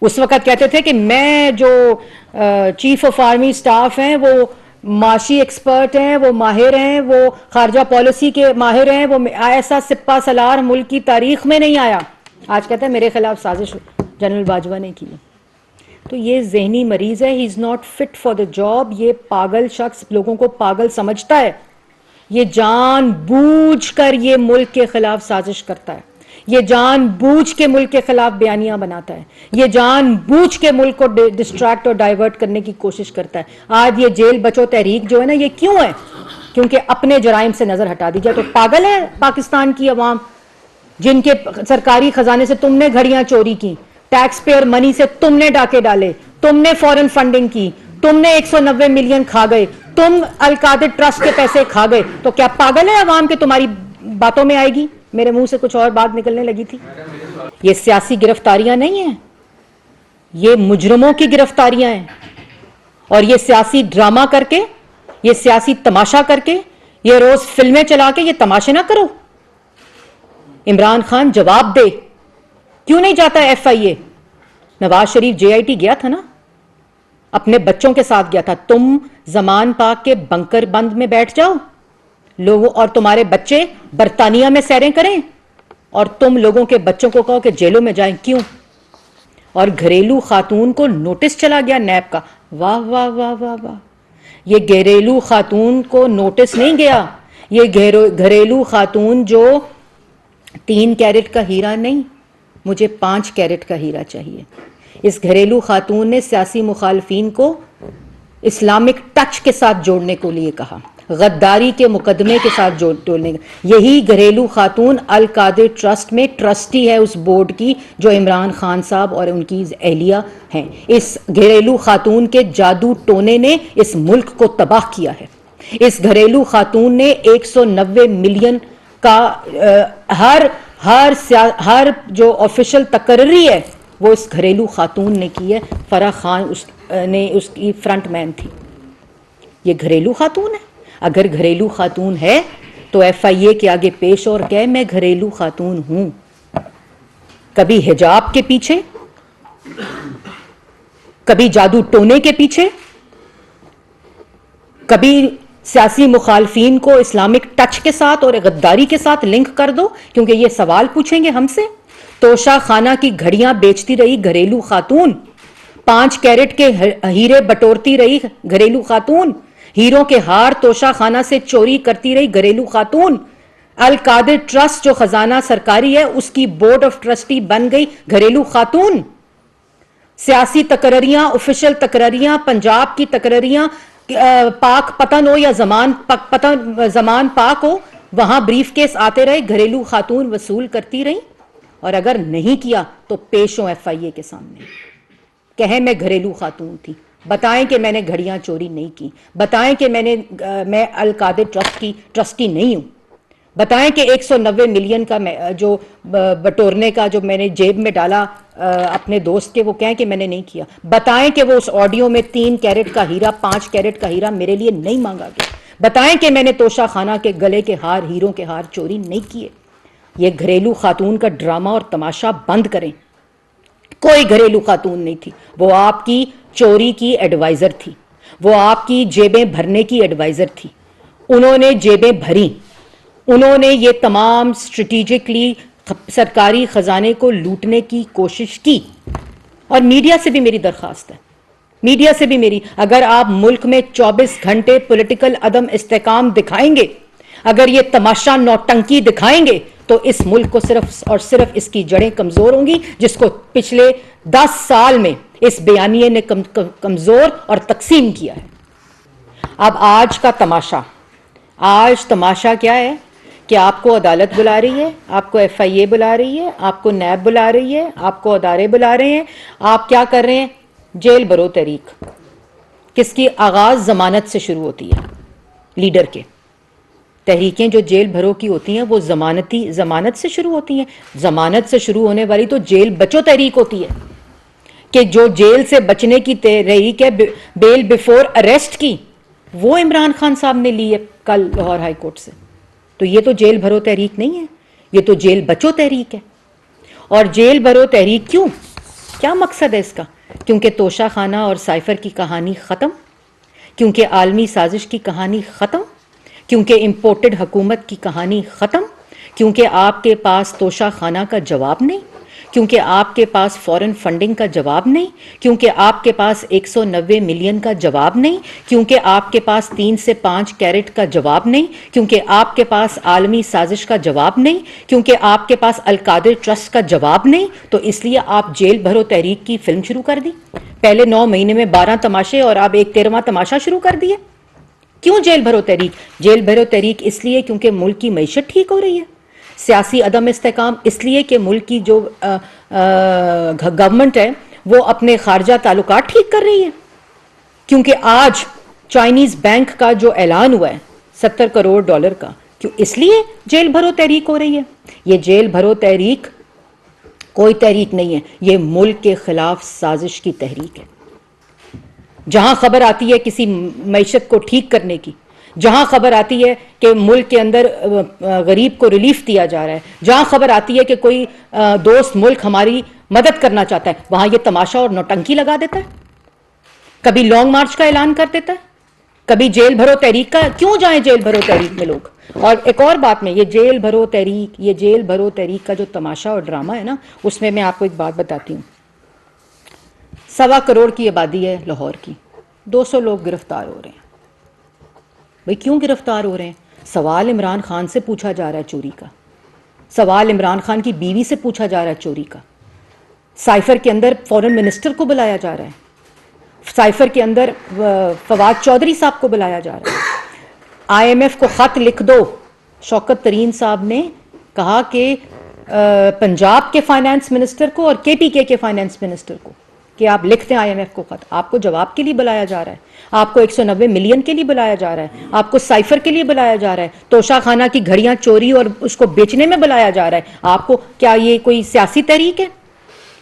اس وقت کہتے تھے کہ میں جو چیف آف آرمی سٹاف ہیں وہ معاشی ایکسپرٹ ہیں، وہ ماہر ہیں، وہ خارجہ پالیسی کے ماہر ہیں، وہ ایسا سپہ سالار ملک کی تاریخ میں نہیں آیا. آج کہتے ہیں میرے خلاف سازش جنرل باجوہ نے کی. تو یہ ذہنی مریض ہے. He is not fit for the job. یہ پاگل شخص لوگوں کو پاگل سمجھتا ہے. یہ جان بوجھ کر یہ ملک کے خلاف سازش کرتا ہے. یہ جان بوجھ کے ملک کے خلاف بیانیاں بناتا ہے. یہ جان بوجھ کے ملک کو ڈسٹریکٹ اور ڈائیورٹ کرنے کی کوشش کرتا ہے. آج یہ جیل بچو تحریک جو ہے نا، یہ کیوں ہے؟ کیونکہ اپنے جرائم سے نظر ہٹا دی جائے. تو پاگل ہے پاکستان کی عوام جن کے سرکاری خزانے سے تم نے گھڑیاں چوری کی، ٹیکس پیئر منی سے تم نے ڈاکے ڈالے، تم نے فورن فنڈنگ کی، تم نے 190 ملین کھا گئے، تم القادر ٹرسٹ کے پیسے کھا گئے. تو کیا پاگل ہے عوام کہ تمہاری باتوں میں آئے گی؟ میرے منہ سے کچھ اور بات نکلنے لگی تھی. یہ سیاسی گرفتاریاں نہیں ہیں، یہ مجرموں کی گرفتاریاں ہیں. اور یہ سیاسی ڈرامہ کر کے، یہ سیاسی تماشا کر کے، یہ روز فلمیں چلا کے یہ تماشے نہ کرو. عمران خان جواب دے. کیوں نہیں جاتا F I a? Nawaz Sharif J I T گیا تھا نا، اپنے بچوں کے ساتھ گیا تھا. تم زمان پاک کے بنکر بند میں بیٹھ جاؤ لوگوں، اور تمہارے بچے برطانیہ میں سیریں کریں، اور تم لوگوں کے بچوں کو کہو کہ جیلوں میں جائیں. کیوں؟ اور گھریلو خاتون کو نوٹس چلا گیا نیب کا. واہ واہ واہ واہ واہ. یہ گھریلو خاتون کو نوٹس نہیں گیا. یہ گھریلو خاتون جو 3 کیرٹ کا ہیرا نہیں، مجھے 5 کیرٹ کا ہیرا چاہیے. اس گھریلو خاتون نے سیاسی مخالفین کو اسلامک ٹچ کے ساتھ جوڑنے کو لیے کہا، غداری کے مقدمے کے ساتھ جوڑنے کا. یہی گھریلو خاتون القادر ٹرسٹ میں ٹرسٹی ہے اس بورڈ کی جو عمران خان صاحب اور ان کی اہلیہ ہیں. اس گھریلو خاتون کے جادو ٹونے نے اس ملک کو تباہ کیا ہے. اس گھریلو خاتون نے 190 ملین کا ہر جو آفیشل تقرری ہے وہ اس گھریلو خاتون نے کی ہے. فرح خان نے اس کی فرنٹ مین تھی. یہ گھریلو خاتون ہے. اگر گھریلو خاتون ہے تو ایف آئی اے کے آگے پیش اور کہے میں گھریلو خاتون ہوں. کبھی حجاب کے پیچھے، کبھی جادو ٹونے کے پیچھے، کبھی سیاسی مخالفین کو اسلامک ٹچ کے ساتھ اور غداری کے ساتھ لنک کر دو، کیونکہ یہ سوال پوچھیں گے ہم سے. توشہ خانہ کی گھڑیاں بیچتی رہی گھریلو خاتون، 5 کیرٹ کے ہیرے بٹورتی رہی گھریلو خاتون، ہیروں کے ہار توشہ خانہ سے چوری کرتی رہی گھریلو خاتون. القادر ٹرسٹ جو خزانہ سرکاری ہے اس کی بورڈ آف ٹرسٹی بن گئی گھریلو خاتون. سیاسی تقرریاں، آفیشل تقرریاں، پنجاب کی تقرریاں، پاک پتن ہو یا زمان پاک ہو، وہاں بریف کیس آتے رہے، گھریلو خاتون وصول کرتی رہی. اور اگر نہیں کیا تو پیش ہوں ایف آئی اے کے سامنے، کہیں میں گھریلو خاتون تھی، بتائیں کہ میں نے گھڑیاں چوری نہیں کی، بتائیں کہ میں القادر ٹرسٹ کی ٹرسٹی نہیں ہوں، بتائیں کہ 190 ملین کا جو بٹورنے کا جو میں نے جیب میں ڈالا اپنے دوست کے، وہ کہیں کہ میں نے نہیں کیا. بتائیں کہ وہ اس آڈیو میں 3 کیرٹ کا ہیرا، 5 کیرٹ کا ہیرا میرے لیے نہیں مانگا گیا. بتائیں کہ میں نے توشہ خانہ کے گلے کے ہار، ہیروں کے ہار چوری نہیں کیے. یہ گھریلو خاتون کا ڈرامہ اور تماشا بند کریں. کوئی گھریلو خاتون نہیں تھی. وہ آپ کی چوری کی ایڈوائزر تھی، وہ آپ کی جیبیں بھرنے کی ایڈوائزر تھی. انہوں نے جیبیں بھری، انہوں نے یہ تمام اسٹریٹجکلی سرکاری خزانے کو لوٹنے کی کوشش کی. اور میڈیا سے بھی میری درخواست ہے، میڈیا سے بھی میری، اگر آپ ملک میں 24 گھنٹے پولیٹیکل عدم استحکام دکھائیں گے، اگر یہ تماشا نوٹنکی دکھائیں گے، تو اس ملک کو صرف اور صرف اس کی جڑیں کمزور ہوں گی، جس کو پچھلے 10 سال میں اس بیانیے نے کمزور اور تقسیم کیا ہے. اب آج کا تماشا، آج تماشا کیا ہے کہ آپ کو عدالت بلا رہی ہے، آپ کو ایف آئی اے بلا رہی ہے، آپ کو نیب بلا رہی ہے، آپ کو ادارے بلا رہے ہیں. آپ کیا کر رہے ہیں؟ جیل برو تحریک، کس کی آغاز ضمانت سے شروع ہوتی ہے، لیڈر کے. تحریکیں جو جیل بھرو کی ہوتی ہیں وہ ضمانت سے شروع ہوتی ہیں. ضمانت سے شروع ہونے والی تو جیل بچو تحریک ہوتی ہے، کہ جو جیل سے بچنے کی تحریک ہے بیل بیفور اریسٹ کی، وہ عمران خان صاحب نے لی ہے کل لاہور ہائی کورٹ سے. تو یہ تو جیل بھرو تحریک نہیں ہے، یہ تو جیل بچو تحریک ہے. اور جیل بھرو تحریک کیوں؟ کیا مقصد ہے اس کا؟ کیونکہ توشہ خانہ اور سائفر کی کہانی ختم، کیونکہ عالمی سازش کی کہانی ختم، کیونکہ امپورٹڈ حکومت کی کہانی ختم، کیونکہ آپ کے پاس توشہ خانہ کا جواب نہیں، کیونکہ آپ کے پاس فورن فنڈنگ کا جواب نہیں، کیونکہ آپ کے پاس 190 ملین کا جواب نہیں، کیونکہ آپ کے پاس 3 سے 5 کیرٹ کا جواب نہیں، کیونکہ آپ کے پاس عالمی سازش کا جواب نہیں، کیونکہ آپ کے پاس القادر ٹرسٹ کا جواب نہیں، تو اس لیے آپ جیل بھرو تحریک کی فلم شروع کر دی۔ پہلے 9 مہینے میں 12 تماشے اور اب ایک 13واں تماشا شروع کر دیے۔ کیوں جیل بھرو تحریک؟ جیل بھرو تحریک اس لیے کیونکہ ملک کی معیشت ٹھیک ہو رہی ہے، سیاسی عدم استحکام اس لیے کہ ملک کی جو گورنمنٹ ہے وہ اپنے خارجہ تعلقات ٹھیک کر رہی ہے، کیونکہ آج چائنیز بینک کا جو اعلان ہوا ہے $70 کروڑ کا، کیوں اس لیے جیل بھرو تحریک ہو رہی ہے۔ یہ جیل بھرو تحریک کوئی تحریک نہیں ہے، یہ ملک کے خلاف سازش کی تحریک ہے۔ جہاں خبر آتی ہے کسی معیشت کو ٹھیک کرنے کی، جہاں خبر آتی ہے کہ ملک کے اندر غریب کو ریلیف دیا جا رہا ہے، جہاں خبر آتی ہے کہ کوئی دوست ملک ہماری مدد کرنا چاہتا ہے، وہاں یہ تماشا اور نوٹنکی لگا دیتا ہے۔ کبھی لانگ مارچ کا اعلان کر دیتا ہے، کبھی جیل بھرو تحریک کا۔ کیوں جائیں جیل بھرو تحریک میں لوگ؟ اور ایک اور بات میں، یہ جیل بھرو تحریک کا جو تماشا اور ڈرامہ ہے نا، اس میں آپ کو ایک بات بتاتی ہوں۔ 1.25 کروڑ کی آبادی ہے لاہور کی، 200 لوگ گرفتار ہو رہے ہیں۔ بھئی کیوں گرفتار ہو رہے ہیں؟ سوال عمران خان سے پوچھا جا رہا ہے چوری کا، سوال عمران خان کی بیوی سے پوچھا جا رہا ہے چوری کا، سائفر کے اندر فورن منسٹر کو بلایا جا رہا ہے، سائفر کے اندر فواد چودھری صاحب کو بلایا جا رہا ہے۔ IMF کو خط لکھ دو، شوکت ترین صاحب نے کہا کہ پنجاب کے فائنانس منسٹر کو اور KPK کے فائنانس منسٹر کو کہ آپ لکھ دیں IMF کو خط، آپ کو جواب کے لیے بلایا جا رہا ہے، آپ کو 190 ملین کے لیے بلایا جا رہا ہے، آپ کو سائفر کے لیے بلایا جا رہا ہے، توشہ خانہ کی گھڑیاں چوری اور اس کو بیچنے میں بلایا جا رہا ہے۔ آپ کو کیا یہ کوئی سیاسی تحریک ہے؟